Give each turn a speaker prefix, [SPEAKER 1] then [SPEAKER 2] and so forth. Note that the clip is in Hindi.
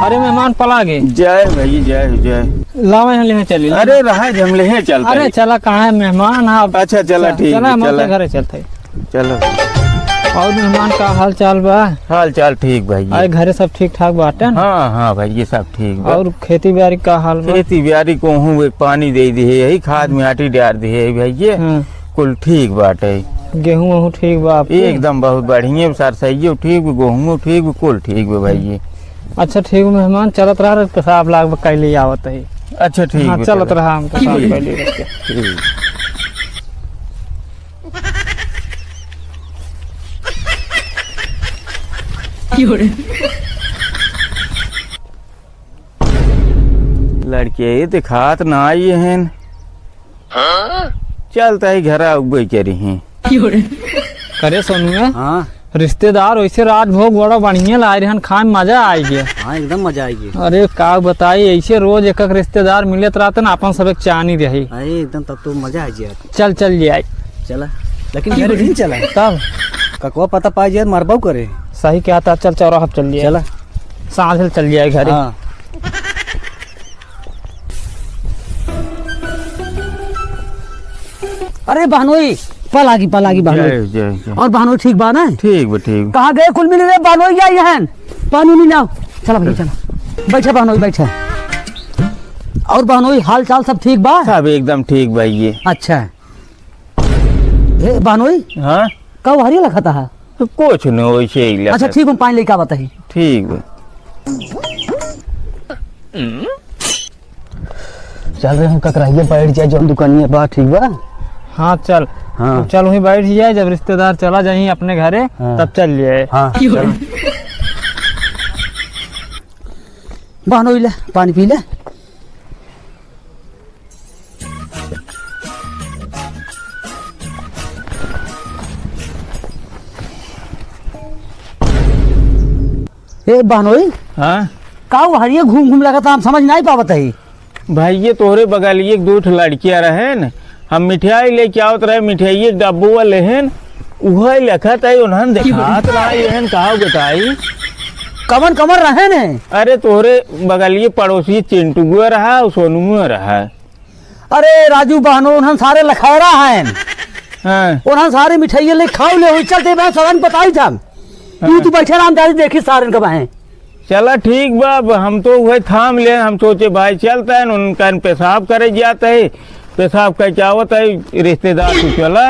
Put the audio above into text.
[SPEAKER 1] अरे मेहमान पला गए।
[SPEAKER 2] जय भाई जय जय।
[SPEAKER 1] लावा यहाँ ले चली।
[SPEAKER 2] अरे रहा हम ले चलते।
[SPEAKER 1] अरे चला कहाँ है मेहमान आप।
[SPEAKER 2] अच्छा चला ठीक
[SPEAKER 1] चला
[SPEAKER 2] है
[SPEAKER 1] हमारे घरे चलते।
[SPEAKER 2] चलो।
[SPEAKER 1] और मेहमान का हाल चाल बा?
[SPEAKER 2] हाल चाल ठीक भाई।
[SPEAKER 1] अरे घरे सब ठीक ठाक बाटे?
[SPEAKER 2] हाँ हाँ भाई ये सब ठीक बा।
[SPEAKER 1] और खेती बाड़ी का हाल बा?
[SPEAKER 2] खेती बाड़ी को हूँ पानी दे दी है, यही खाद में आटी डाल दी है भाई ये कुल ठीक बाटे।
[SPEAKER 1] गेहूँ वहूँ ठीक बा?
[SPEAKER 2] एकदम बहुत बढ़िया सरसैयो ठीक, गेहूँ ठीक, कुल ठीक बा भाई ये।
[SPEAKER 1] अच्छा ठीक मेहमान चलत रहा पेशाब लाग कैले आवत है।
[SPEAKER 2] अच्छा ठीक
[SPEAKER 1] हाँ, चलत रहा हम पेशाब कैले
[SPEAKER 2] ठीक। लड़के ये दिखात ना आई है। चलता है घर उगे करी हैं।
[SPEAKER 1] करे सोनू
[SPEAKER 3] हाँ
[SPEAKER 1] रिश्तेदार वैसे राजभोग बड़ा बढ़िया ला रहे खाए में मजा आएगी।
[SPEAKER 3] हाँ एकदम मजा आएगी।
[SPEAKER 1] अरे का बताई ऐसे रोज एक रिश्तेदार मिलत रहते ना अपन सब एक चानी रही।
[SPEAKER 3] अरे एकदम तब तो मजा आ जाए।
[SPEAKER 1] चल चल जाए
[SPEAKER 3] चला लेकिन घर नहीं चला
[SPEAKER 1] तब
[SPEAKER 3] ककवा पता पाई जाए मरबाऊ करे।
[SPEAKER 1] सही क्या था। चल चौराहा चल जाए।
[SPEAKER 3] चला
[SPEAKER 1] सांझ चल जाए घर।
[SPEAKER 3] हाँ। अरे बहनोई पलागी बहनोई। और बहनोई ठीक बा ना?
[SPEAKER 2] ठीक बा ठीक।
[SPEAKER 3] कहाँ गए कुल मिले बहनोई आई हैं पानी नहीं लाओ। चला भाई चला बैठा बहनोई बैठा। और बहनोई हाल चाल सब ठीक बा?
[SPEAKER 2] सब एकदम ठीक भाई ये।
[SPEAKER 3] अच्छा बहनोई
[SPEAKER 2] हाँ
[SPEAKER 3] कब हरिया लखता है?
[SPEAKER 2] कुछ न वैसे ही।
[SPEAKER 3] अच्छा ठीक हम पानी लेके आवत है।
[SPEAKER 2] ठीक बा।
[SPEAKER 3] चल रहे हम ककराइया बैठ जाए जो दुकानिया बा ठीक बा।
[SPEAKER 1] हाँ चल।
[SPEAKER 3] हाँ
[SPEAKER 1] चल वहीं बैठ जाए जब रिश्तेदार चला जाए अपने घरे।
[SPEAKER 3] हाँ।
[SPEAKER 1] तब चल जाए।
[SPEAKER 3] हाँ बहनोई ले पानी पी ले। ए बहनोई
[SPEAKER 2] हाँ
[SPEAKER 3] का हरिया घूम घूम लगा था हम समझ नहीं पावत है।
[SPEAKER 2] भाई ये तोहरे बगल एक दो लड़कियां रहे न, हम मिठाई लेके आवत रहे, मिठाई डब्बू वाले हैं वह लखत है उन्होंने दिखात रहा कहा बताई
[SPEAKER 3] कमन कमर रहे ने।
[SPEAKER 2] अरे तोहरे बगल ये पड़ोसी चिंटुआ रहा सोनू रहा।
[SPEAKER 3] अरे राजू बहनों उन्होंने सारे लखायरा हैं।
[SPEAKER 2] हाँ
[SPEAKER 3] उन्होंने सारे मिठाई ले खाओ ले चलते मैं सड़न बताई था तू बैठे राम दादी देखी सारे कब है।
[SPEAKER 2] चला ठीक बा हम तो वही थाम ले, हम सोचे भाई चलता है उनका पेशाब करे जाता है, पेशाब का चावत है रिश्तेदार तो चला।